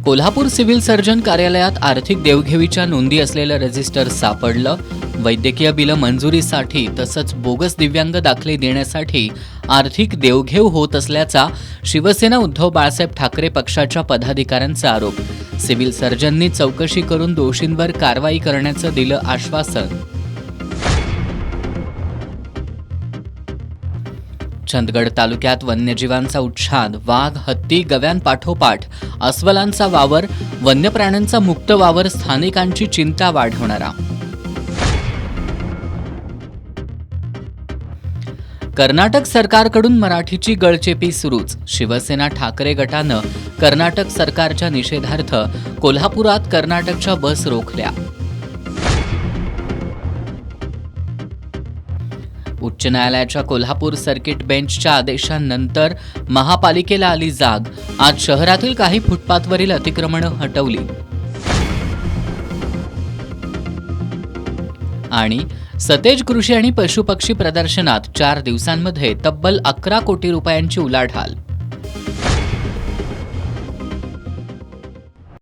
Kolhapur civil surgeon कार्यालयात आर्थिक देवघेवीच्या नोंदी असलेलं रजिस्टर सापडलं. वैद्यकीय बिलं मंजुरीसाठी तसंच बोगस दिव्यांग दाखले देण्यासाठी आर्थिक देवघेव होत असल्याचा शिवसेना उद्धव बाळासाहेब ठाकरे पक्षाच्या पदाधिकाऱ्यांचा आरोप. सिव्हिल सर्जननी चौकशी करून दोषींवर कारवाई करण्याचं दिलं आश्वासन. चंदगड तालुक्यात वन्यजीवांचा उच्छाद. वाघ, हत्ती, गव्यांपाठोपाठ अस्वलांचा वावर, वन्य प्राण्यांचा मुक्त वावर स्थानिकांची चिंता वाढवणारा. कर्नाटक सरकारकडून मराठीची गळचेपी सुरूच. शिवसेना ठाकरे गटानं कर्नाटक सरकारच्या निषेधार्थ कोल्हापुरात कर्नाटकच्या बस रोखल्या. उच्च न्यायालयाच्या कोल्हापूर सर्किट बेंचच्या आदेशानंतर महापालिकेला आली जाग. आज शहरातील काही फुटपाथवरील अतिक्रमणं हटवली. आणि सतेज कृषी आणि पशुपक्षी प्रदर्शनात 4 दिवसांमध्ये तब्बल 11 कोटी रुपयांची उलाढाल.